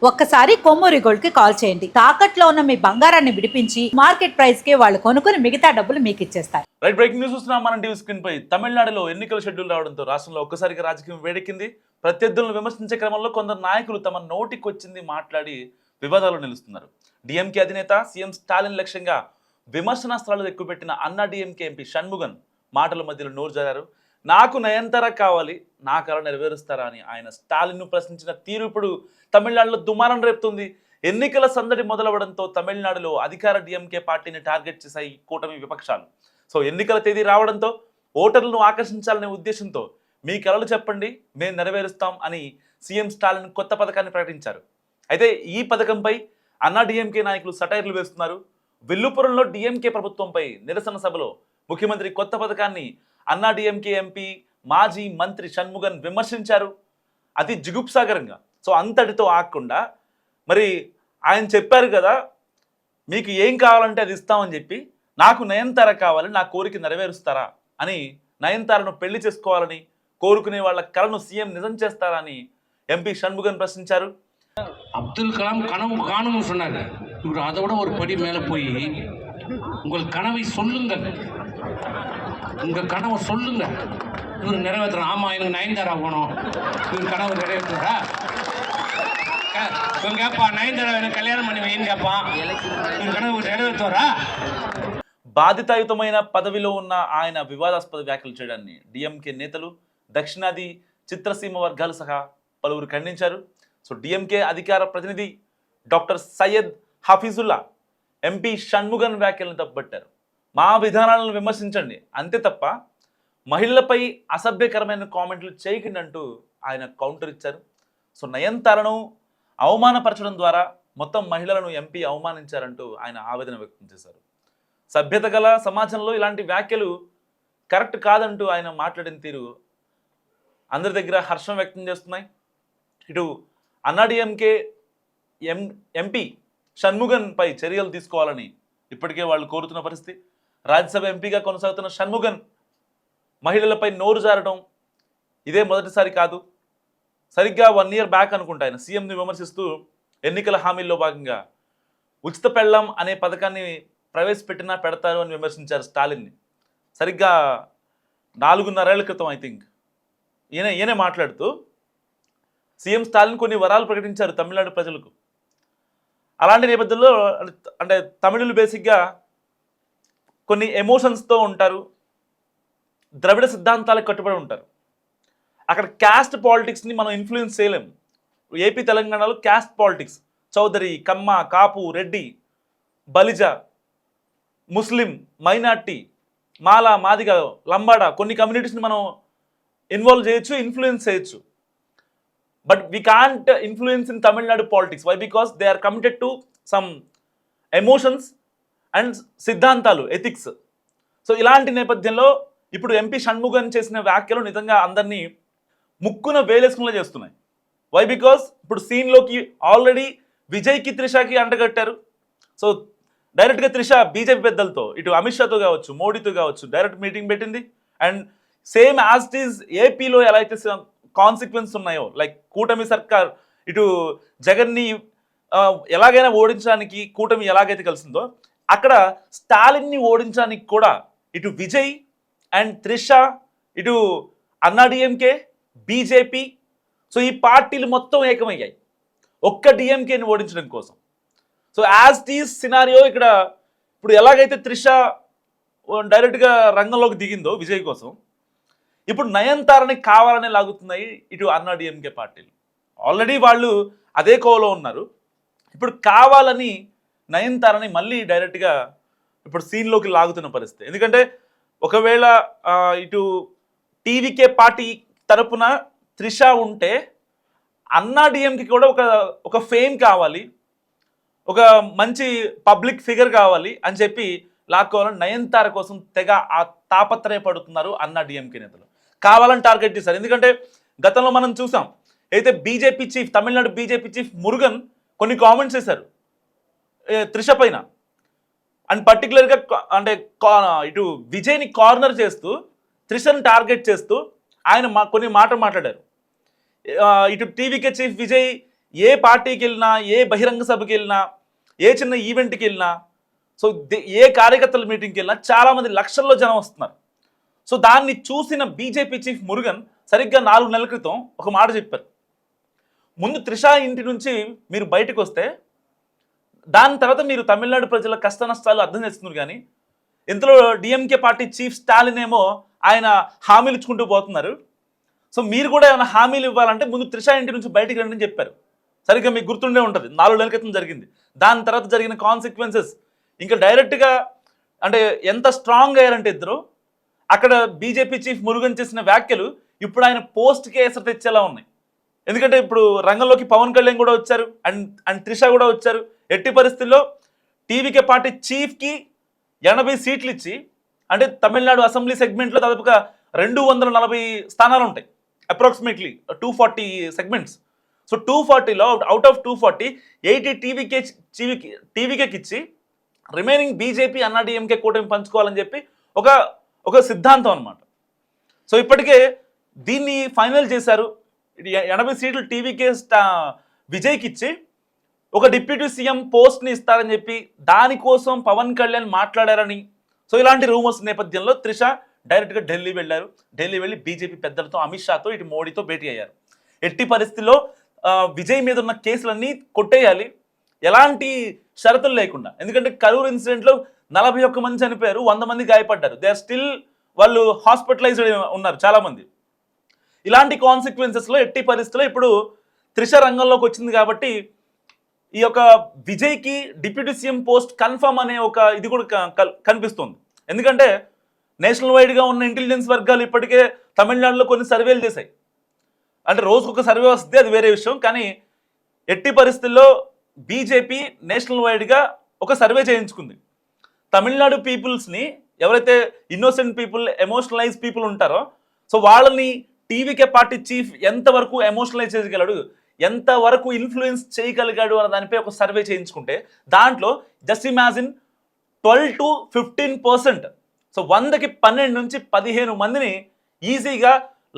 ఒక్కసారి కొమ్మూరి గోల్డ్ కి కాల్ చేయండి. తాకట్లో ఉన్న మీ బంగారాన్ని విడిపించి మార్కెట్ ప్రైస్ కి వాళ్ళు కొనుక్కుని మిగతా డబ్బులు మీకు ఇచ్చేస్తారు. రైట్, బ్రేకింగ్ న్యూస్ చూస్తున్నాం మనం టీవీ స్క్రీన్ పై. తమిళనాడులో ఎన్నికల షెడ్యూల్ రావడంతో రాష్ట్రంలో ఒక్కసారిగా రాజకీయం వేడెక్కింది. ప్రత్యర్థులను విమర్శించే క్రమంలో కొందరు నాయకులు తమ నోటికొచ్చింది మాట్లాడి వివాదాలు నిలుస్తున్నారు. డిఎంకే అధినేత సీఎం స్టాలిన్ లక్ష్యంగా విమర్శనాస్త్రాలు ఎక్కుపెట్టిన అన్నా డిఎంకే ఎంపీ షణ్ముగన్ మాటల మధ్యలో నోరు జారారు. నాకు నయనతార కావాలి, నా కల నెరవేరుస్తారా అని ఆయన స్టాలిన్ను ప్రశ్నించిన తీరు ఇప్పుడు తమిళనాడులో దుమారం రేపుతుంది. ఎన్నికల సందడి మొదలవడంతో తమిళనాడులో అధికార డిఎంకే పార్టీని టార్గెట్ చేశాయి కూటమి విపక్షాలు. సో ఎన్నికల తేదీ రావడంతో ఓటర్లను ఆకర్షించాలనే ఉద్దేశంతో మీ కలలు చెప్పండి, మేము నెరవేరుస్తాం అని సీఎం స్టాలిన్ కొత్త పథకాన్ని ప్రకటించారు. అయితే ఈ పథకంపై అన్నా డిఎంకే నాయకులు సటైర్లు వేస్తున్నారు. విల్లుపురంలో డిఎంకే ప్రభుత్వంపై నిరసన సభలో ముఖ్యమంత్రి కొత్త పథకాన్ని అన్నా డిఎంకే ఎంపీ మాజీ మంత్రి షణ్ముగన్ విమర్శించారు. అతి జిగుప్సాగరంగా. సో అంతటితో ఆగకుండా మరి ఆయన చెప్పారు కదా, మీకు ఏం కావాలంటే అది ఇస్తామని చెప్పి, నాకు నయనతార కావాలి, నా కోరిక నెరవేరుస్తారా అని, నయనతారను పెళ్లి చేసుకోవాలని కోరుకునే వాళ్ళ కలను సీఎం నిజం చేస్తారా అని ఎంపీ షణ్ముగన్ ప్రశ్నించారు. அப்துல் கலாம் கனவு காணும்னு சொன்னார். இவர் அதை விட ஒரு படி மேலே போய் உங்கள் கனவை சொல்லுங்கள், உங்கள் கனவை சொல்லுங்க, இவர் நிறைவேற்றுறோம். ஆமாம், எனக்கு நயன்தாரா போகணும், இவர் கனவு நிறைவேற்றுறா. இவன் கேட்பான், நயன்தாரா எனக்கு கல்யாணம் பண்ணி வைன்னு கேட்பான், இவர் కనవ నెరవేర్తారా? బాధితాయుతమైన పదవిలో ఉన్న ఆయన వివాదాస్పద వ్యాఖ్యలు చేయడాన్ని డిఎంకే నేతలు, దక్షిణాది చిత్రసీమ వర్గాలు సహా పలువురు ఖండించారు. సో డిఎంకే అధికార ప్రతినిధి డాక్టర్ సయ్యద్ హఫీజుల్లా ఎంపీ షణ్ముగన్ వ్యాఖ్యలను తప్పుపట్టారు. మా విధానాలను విమర్శించండి అంతే తప్ప మహిళలపై అసభ్యకరమైన కామెంట్లు చేయకండి అంటూ ఆయన కౌంటర్ ఇచ్చారు. సో నయనతారను అవమానపరచడం ద్వారా మొత్తం మహిళలను ఎంపీ అవమానించారంటూ ఆయన ఆవేదన వ్యక్తం చేశారు. సభ్యత గల సమాజంలో ఇలాంటి వ్యాఖ్యలు కరెక్ట్ కాదంటూ ఆయన మాట్లాడిన తీరు అందరి దగ్గర హర్షం వ్యక్తం చేస్తున్నాయి. ఇటు అన్నా డిఎంకే ఎంపీ షణ్ముగన్ పై చర్యలు తీసుకోవాలని ఇప్పటికే వాళ్ళు కోరుతున్న పరిస్థితి. రాజ్యసభ ఎంపీగా కొనసాగుతున్న షణ్ముగన్ మహిళలపై నోరు జారడం ఇదే మొదటిసారి కాదు. సరిగ్గా 1 year బ్యాక్ అనుకుంటా ఆయన సీఎంని విమర్శిస్తూ ఎన్నికల హామీల్లో భాగంగా ఉచిత పెళ్ళం అనే పథకాన్ని ప్రవేశపెట్టినా పెడతారు అని విమర్శించారు స్టాలిన్ని. సరిగ్గా 4.5 ఏళ్ల క్రితం ఐ థింక్ ఈయనే మాట్లాడుతూ సీఎం స్టాలిన్ కొన్ని వరాలు ప్రకటించారు తమిళనాడు ప్రజలకు. అలాంటి నేపథ్యంలో అంటే తమిళులు బేసిక్గా కొన్ని ఎమోషన్స్తో ఉంటారు, ద్రవిడ సిద్ధాంతాలకు కట్టుబడి ఉంటారు. అక్కడ క్యాస్ట్ పాలిటిక్స్ని మనం ఇన్ఫ్లుయెన్స్ చేయలేము. ఏపీ తెలంగాణలో caste politics, Chowdary, Kamma, Kapu, Reddy, Balija, Muslim, minority, Mala, Madiga, Lambada కొన్ని కమ్యూనిటీస్ని మనం ఇన్వాల్వ్ చేయొచ్చు, ఇన్ఫ్లుయెన్స్ చేయొచ్చు. But we can't influence in Tamil Nadu politics. Why? Because they are committed to some emotions and సిద్ధాంతాలు, ఎథిక్స్. సో ఇలాంటి నేపథ్యంలో ఇప్పుడు ఎంపీ షణ్ముగన్ చేసిన వ్యాఖ్యలు నిజంగా అందరినీ ముక్కున వేలేసుకునేలా చేస్తున్నాయి. వై? బికాస్ ఇప్పుడు సీన్లోకి ఆల్రెడీ విజయ్కి, త్రిషకి అంటగట్టారు. సో డైరెక్ట్గా త్రిష బీజేపీ పెద్దలతో, ఇటు అమిత్ షాతో కావచ్చు, మోడీతో కావచ్చు డైరెక్ట్ మీటింగ్ పెట్టింది. And same as it is ఏపీలో ఎలా అయితే కాన్సిక్వెన్స్ ఉన్నాయో, లైక్ కూటమి సర్కార్ ఇటు జగన్ని ఎలాగైనా ఓడించడానికి కూటమి ఎలాగైతే కలిసిందో, అక్కడ స్టాలిన్ని ఓడించడానికి కూడా ఇటు విజయ్ అండ్ త్రిష, ఇటు అన్నా డిఎంకే, బీజేపీ, సో ఈ పార్టీలు మొత్తం ఏకమయ్యాయి ఒక్క డిఎంకేని ఓడించడం కోసం. So as it is scenario ఇక్కడ ఇప్పుడు ఎలాగైతే త్రిష డైరెక్ట్గా రంగంలోకి దిగిందో విజయ్ కోసం, ఇప్పుడు నయనతారని కావాలని లాగుతున్నాయి ఇటు అన్నా డిఎంకే పార్టీలు. ఆల్రెడీ వాళ్ళు అదే కోవలో ఉన్నారు. ఇప్పుడు కావాలని నయనతారని మళ్ళీ డైరెక్ట్గా ఇప్పుడు సీన్లోకి లాగుతున్న పరిస్థితి. ఎందుకంటే ఒకవేళ ఇటు టీవీకే పార్టీ తరపున త్రిష ఉంటే అన్నా డిఎంకి కూడా ఒక ఫేమ్ కావాలి, ఒక మంచి పబ్లిక్ ఫిగర్ కావాలి అని చెప్పి లాక్కోవాలని నయనతార కోసం తెగ ఆ తాపత్రయపడుతున్నారు అన్నా డిఎంకే నేతలు. కావాలని టార్గెట్ చేశారు. ఎందుకంటే గతంలో మనం చూసాం, అయితే BJP chief, Tamil Nadu BJP chief Murugan కొన్ని కామెంట్స్ చేశారు త్రిష పైన. అండ్ పర్టికులర్గా అంటే ఇటు విజయ్ని కార్నర్ చేస్తూ, త్రిషను టార్గెట్ చేస్తూ ఆయన కొన్ని మాటలు మాట్లాడారు. ఇటు టీవీకే చీఫ్ విజయ్ ఏ పార్టీకి వెళ్ళినా, ఏ బహిరంగ సభకి వెళ్ళినా, ఏ చిన్న ఈవెంట్కి వెళ్ళినా, సో ఏ కార్యకర్తల మీటింగ్కి వెళ్ళినా చాలామంది లక్షల్లో జనం వస్తున్నారు. సో దాన్ని చూసిన బీజేపీ చీఫ్ మురుగన్ సరిగ్గా 4 నెలల క్రితం ఒక మాట చెప్పారు. ముందు త్రిష ఇంటి నుంచి మీరు బయటకు వస్తే దాని తర్వాత మీరు తమిళనాడు ప్రజల కష్ట నష్టాలు అర్థం చేస్తున్నారు. కానీ ఇంతలో డిఎంకే పార్టీ చీఫ్ స్టాలిన్ ఏమో ఆయన హామీలు ఇచ్చుకుంటూ పోతున్నారు. సో మీరు కూడా ఏమైనా హామీలు ఇవ్వాలంటే ముందు త్రిష ఇంటి నుంచి బయటికి రండి అని చెప్పారు. సరిగ్గా మీకు గుర్తుండే ఉంటుంది, 4 నెలల క్రితం జరిగింది. దాని తర్వాత జరిగిన కాన్సిక్వెన్సెస్ ఇంకా డైరెక్ట్గా అంటే ఎంత స్ట్రాంగ్ అయ్యారంటే ఇద్దరు, అక్కడ బీజేపీ చీఫ్ మురుగన్ చేసిన వ్యాఖ్యలు ఇప్పుడు ఆయన పోస్ట్కి ఎసరు తెచ్చేలా ఉన్నాయి. ఎందుకంటే ఇప్పుడు రంగంలోకి పవన్ కళ్యాణ్ కూడా వచ్చారు, అండ్ త్రిష కూడా వచ్చారు. ఎట్టి పరిస్థితుల్లో టీవీకే పార్టీ చీఫ్కి 80 సీట్లు ఇచ్చి, అంటే తమిళనాడు అసెంబ్లీ సెగ్మెంట్లో దాదాపుగా 240 స్థానాలు ఉంటాయి, అప్రాక్సిమేట్లీ 240 సెగ్మెంట్స్. సో 240లో అవుట్ ఆఫ్ 240 80 టీవీకేకి ఇచ్చి రిమైనింగ్ బీజేపీ అన్నాడీఎంకే కూటమి పంచుకోవాలని చెప్పి ఒక సిద్ధాంతం అనమాట. సో ఇప్పటికే దీన్ని ఫైనల్ చేశారు. 80 సీట్లు టీవీకే విజయ్కి ఇచ్చి ఒక డిప్యూటీ సీఎం పోస్ట్ని ఇస్తారని చెప్పి దానికోసం పవన్ కళ్యాణ్ మాట్లాడారని. సో ఇలాంటి రూమర్స్ నేపథ్యంలో త్రిష డైరెక్ట్గా ఢిల్లీ వెళ్ళారు. ఢిల్లీ వెళ్ళి బీజేపీ పెద్దలతో, అమిత్ షాతో, ఇటు మోడీతో భేటీ అయ్యారు. ఎట్టి పరిస్థితుల్లో విజయ్ మీద ఉన్న కేసులన్నీ కొట్టేయాలి, ఎలాంటి షరతులు లేకుండా. ఎందుకంటే కరూర్ ఇన్సిడెంట్లో 41 మంది చనిపోయారు, 100 మంది గాయపడ్డారు. దే ఆర్ స్టిల్ వాళ్ళు హాస్పిటలైజ్డ్ ఉన్నారు చాలామంది. ఇలాంటి కాన్సిక్వెన్సెస్లో ఎట్టి పరిస్థితుల్లో ఇప్పుడు త్రిష రంగంలోకి వచ్చింది కాబట్టి ఈ యొక్క విజయ్కి డిప్యూటీ సీఎం పోస్ట్ కన్ఫర్మ్ అనే ఒక ఇది కూడా కనిపిస్తుంది. ఎందుకంటే నేషనల్ వైడ్గా ఉన్న ఇంటెలిజెన్స్ వర్గాలు ఇప్పటికే తమిళనాడులో కొన్ని సర్వేలు చేశాయి. అంటే రోజుకొక సర్వే వస్తే అది వేరే విషయం, కానీ ఎట్టి పరిస్థితుల్లో బీజేపీ నేషనల్ వైడ్గా ఒక సర్వే చేయించుకుంది. తమిళనాడు పీపుల్స్ని, ఎవరైతే ఇన్నోసెంట్ పీపుల్, ఎమోషనలైజ్ పీపుల్ ఉంటారో, సో వాళ్ళని టీవీకే పార్టీ చీఫ్ ఎంతవరకు ఎమోషనలైజ్ చేయగలడు, ఎంతవరకు ఇన్ఫ్లుయెన్స్ చేయగలిగాడు అన్న దానిపై ఒక సర్వే చేయించుకుంటే దాంట్లో జస్ట్ ఇమాజిన్ 12 to 15%, సో 100కి 12 నుంచి 15 మందిని ఈజీగా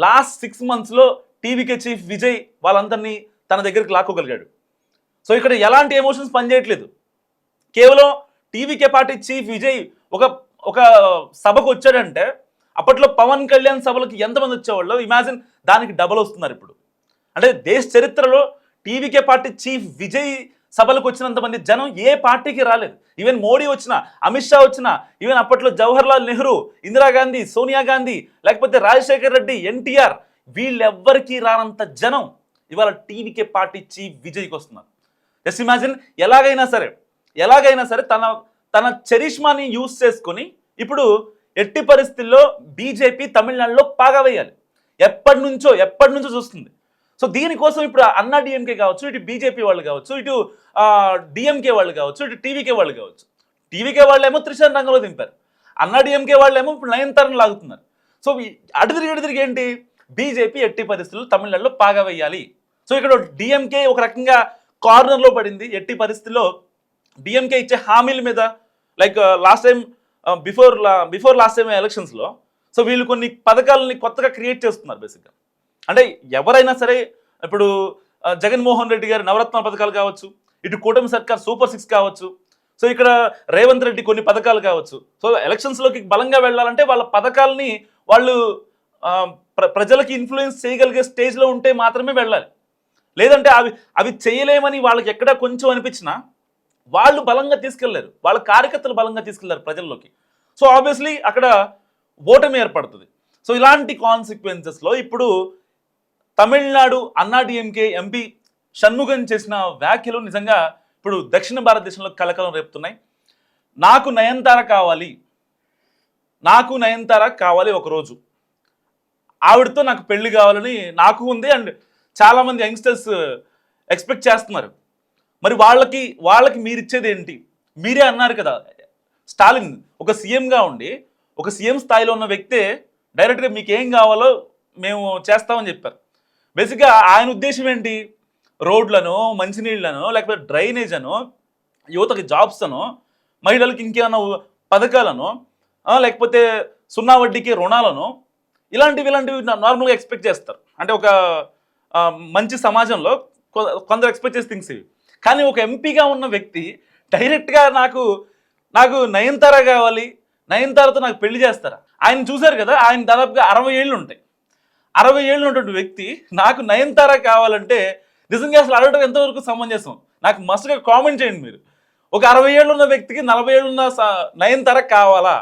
లాస్ట్ 6 monthsలో టీవీకే చీఫ్ విజయ్ వాళ్ళందరినీ తన దగ్గరికి లాక్కోగలిగాడు. సో ఇక్కడ ఎలాంటి ఎమోషన్స్ పనిచేయట్లేదు. కేవలం టీవీకే పార్టీ చీఫ్ విజయ్ ఒక సభకు వచ్చాడంటే అప్పట్లో పవన్ కళ్యాణ్ సభలకు ఎంతమంది వచ్చేవాళ్ళు ఇమాజిన్, దానికి డబల్ వస్తున్నారు ఇప్పుడు. అంటే దేశ చరిత్రలో టీవీకే పార్టీ చీఫ్ విజయ్ సభలకు వచ్చినంతమంది జనం ఏ పార్టీకి రాలేదు. ఈవెన్ మోడీ వచ్చినా, అమిత్ షా వచ్చినా, ఈవెన్ అప్పట్లో జవహర్లాల్ నెహ్రూ, ఇందిరాగాంధీ, సోనియా గాంధీ, లేకపోతే రాజశేఖర్ రెడ్డి, ఎన్టీఆర్, వీళ్ళెవ్వరికీ రానంత జనం ఇవాళ టీవీకే పార్టీ చీఫ్ విజయ్కి వస్తున్నారు. జస్ట్ ఇమాజిన్, ఎలాగైనా సరే తన చరిష్మాని యూజ్ చేసుకొని ఇప్పుడు ఎట్టి పరిస్థితుల్లో బీజేపీ తమిళనాడులో పాగా వేయాలి. ఎప్పటి నుంచో చూస్తుంది. సో దీనికోసం ఇప్పుడు అన్నా డిఎంకే కావచ్చు, ఇటు బీజేపీ వాళ్ళు కావచ్చు, ఇటు డిఎంకే వాళ్ళు కావచ్చు, ఇటు టీవీకే వాళ్ళు కావచ్చు. టీవీకే వాళ్ళేమో త్రిషాన్ రంగంలో దింపారు, అన్నా డిఎంకే వాళ్ళేమో ఇప్పుడు నయనతారను లాగుతున్నారు. సో అటు తిరిగి ఏంటి, బీజేపీ ఎట్టి పరిస్థితుల్లో తమిళనాడులో పాగా వేయాలి. సో ఇక్కడ డిఎంకే ఒక రకంగా కార్నర్లో పడింది. ఎట్టి పరిస్థితుల్లో డిఎంకే ఇచ్చే హామీల మీద, like last time before last time ఎలక్షన్స్లో, సో వీళ్ళు కొన్ని పథకాలని కొత్తగా క్రియేట్ చేస్తున్నారు. బేసిక్గా అంటే ఎవరైనా సరే, ఇప్పుడు జగన్మోహన్ రెడ్డి గారి నవరత్న పథకాలు కావచ్చు, ఇటు కూటమి సర్కార్ సూపర్ 6 కావచ్చు, సో ఇక్కడ రేవంత్ రెడ్డి కొన్ని పథకాలు కావచ్చు. సో ఎలక్షన్స్లోకి బలంగా వెళ్ళాలంటే వాళ్ళ పథకాలని వాళ్ళు ప్రజలకి ఇన్ఫ్లుయెన్స్ చేయగలిగే స్టేజ్లో ఉంటే మాత్రమే వెళ్ళాలి. లేదంటే అవి చేయలేమని వాళ్ళకి ఎక్కడ కొంచెం అనిపించినా వాళ్ళు బలంగా తీసుకెళ్లారు, వాళ్ళ కార్యకర్తలు బలంగా తీసుకెళ్లారు ప్రజల్లోకి. సో ఆబ్వియస్లీ అక్కడ ఓటమి ఏర్పడుతుంది. సో ఇలాంటి కాన్సిక్వెన్సెస్లో ఇప్పుడు తమిళనాడు అన్నా డిఎంకే ఎంపీ షణ్ముగన్ చేసిన వ్యాఖ్యలు నిజంగా ఇప్పుడు దక్షిణ భారతదేశంలో కలకలం రేపుతున్నాయి. నాకు నయనతార కావాలి ఒకరోజు, ఆవిడతో నాకు పెళ్లి కావాలని నాకు ఉంది, అండ్ చాలామంది యంగ్స్టర్స్ ఎక్స్పెక్ట్ చేస్తున్నారు. మరి వాళ్ళకి మీరు ఇచ్చేది ఏంటి? మీరే అన్నారు కదా, స్టాలిన్ ఒక సీఎంగా ఉండి, ఒక సీఎం స్థాయిలో ఉన్న వ్యక్తే డైరెక్ట్గా మీకు ఏం కావాలో మేము చేస్తామని చెప్పారు. బేసిక్గా ఆయన ఉద్దేశం ఏంటి, రోడ్లను, మంచినీళ్లను, లేకపోతే డ్రైనేజ్ అను, యువతకి జాబ్స్ అను, మహిళలకు ఇంకేమైనా పథకాలను, లేకపోతే 0 వడ్డీకి రుణాలను, ఇలాంటివి నార్మల్గా ఎక్స్పెక్ట్ చేస్తారు. అంటే ఒక మంచి సమాజంలో కొందరు ఎక్స్పెక్ట్ చేసే థింగ్స్ ఇవి. కానీ ఒక ఎంపీగా ఉన్న వ్యక్తి డైరెక్ట్గా నాకు నయనతార కావాలి, నయనతారతో నాకు పెళ్లి చేస్తారా? ఆయన చూశారు కదా, ఆయన దాదాపుగా 60 ఏళ్ళు ఉంటాయి. 60 ఏళ్ళు ఉన్నటువంటి వ్యక్తి నాకు నయనతార కావాలంటే నిజంగా అసలు అడగడం ఎంతవరకు సమంజసం? నాకు మస్తుగా కామెంట్ చేయండి మీరు. ఒక 60 ఏళ్ళు ఉన్న వ్యక్తికి 40 ఏళ్ళు ఉన్న నయనతార కావాలా?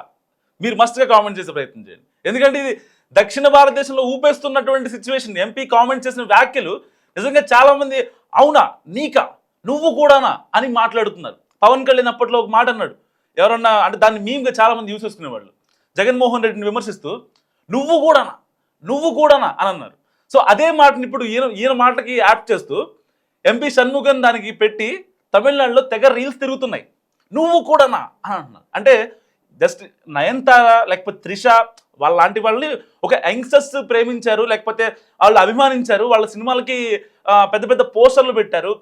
మీరు మస్తుగా కామెంట్ చేసే ప్రయత్నం చేయండి. ఎందుకంటే ఇది దక్షిణ భారతదేశంలో ఊపేస్తున్నటువంటి సిచ్యువేషన్. ఎంపీ కామెంట్ చేసిన వ్యాఖ్యలు నిజంగా చాలామంది అవునా, నీకా, నువ్వు కూడానా అని మాట్లాడుతున్నారు. పవన్ కళ్యాణ్ అప్పట్లో ఒక మాట అన్నాడు, ఎవరన్నా అంటే దాన్ని మీమ్గా చాలామంది యూస్ చేసుకునేవాళ్ళు. జగన్మోహన్ రెడ్డిని విమర్శిస్తూ నువ్వు కూడానా అని అన్నారు. సో అదే మాటని ఇప్పుడు ఈయన మాటకి యాడ్ చేస్తూ ఎంపీ షణ్ముగన్ దానికి పెట్టి తమిళనాడులో తెగ రీల్స్ తిరుగుతున్నాయి. నువ్వు కూడానా అని అంటున్నారు. అంటే జస్ట్ నయనతార లేకపోతే త్రిష వాళ్ళ వాళ్ళని ఒక యంగ్స్టర్స్ ప్రేమించారు, లేకపోతే వాళ్ళు అభిమానించారు, వాళ్ళ సినిమాలకి పెద్ద పెద్ద పోస్టర్లు పెట్టారు,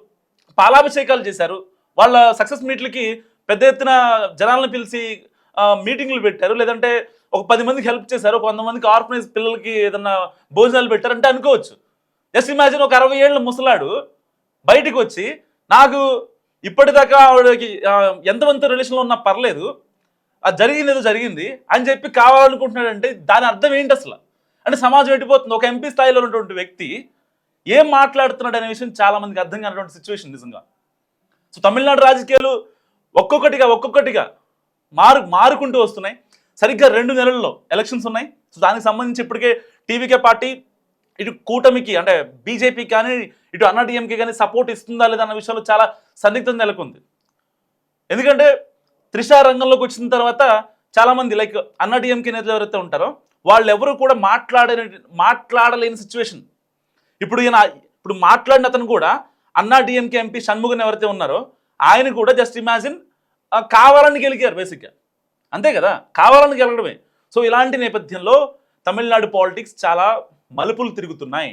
పాలాభిషేకాలు చేశారు, వాళ్ళ సక్సెస్ మీట్లకి పెద్ద ఎత్తున జనాలను పిలిచి మీటింగ్లు పెట్టారు, లేదంటే ఒక 10 మందికి హెల్ప్ చేశారు, ఒక 100 మందికి ఆర్ఫనైజ్ పిల్లలకి ఏదన్నా భోజనాలు పెట్టారు అంటే అనుకోవచ్చు. జస్ట్ ఇమాజిన్ ఒక 60 ఏళ్ళ ముసలాడు బయటికి వచ్చి నాకు ఇప్పటిదాకా ఆవిడకి ఎంతమంది రిలేషన్లో ఉన్నా పర్లేదు, అది జరిగింది ఏదో జరిగింది అని చెప్పి కావాలనుకుంటున్నాడంటే దాని అర్థం ఏంటి అసలు? అంటే సమాజం ఎట్టిపోతుంది. ఒక ఎంపీ స్థాయిలో ఉన్నటువంటి వ్యక్తి ఏం మాట్లాడుతున్నాడు అనే విషయం చాలా మందికి అర్థం కానటువంటి సిచ్యువేషన్ నిజంగా. సో తమిళనాడు రాజకీయాలు ఒక్కొక్కటిగా మారుకుంటూ వస్తున్నాయి. సరిగ్గా 2 నెలల్లో ఎలక్షన్స్ ఉన్నాయి. సో దానికి సంబంధించి ఇప్పటికే టీవీకే పార్టీ ఇటు కూటమికి అంటే బీజేపీ కానీ ఇటు అన్నా డిఎంకే కానీ సపోర్ట్ ఇస్తుందా లేదా అన్న విషయంలో చాలా సందిగ్ధం నెలకొంది. ఎందుకంటే త్రిష రంగంలోకి వచ్చిన తర్వాత చాలామంది లైక్ అన్నా డిఎంకే నేతలు ఎవరైతే ఉంటారో వాళ్ళు ఎవరు కూడా మాట్లాడలేని సిచ్యువేషన్. ఇప్పుడు మాట్లాడిన అతను కూడా అన్నా డిఎంకే ఎంపీ షణ్ముగన్ ఎవరైతే ఉన్నారో ఆయన కూడా జస్ట్ ఇమాజిన్ కావాలని గెలిగారు బేసిక్గా, అంతే కదా, కావాలని గెలవడమే. సో ఇలాంటి నేపథ్యంలో తమిళనాడు పాలిటిక్స్ చాలా మలుపులు తిరుగుతున్నాయి.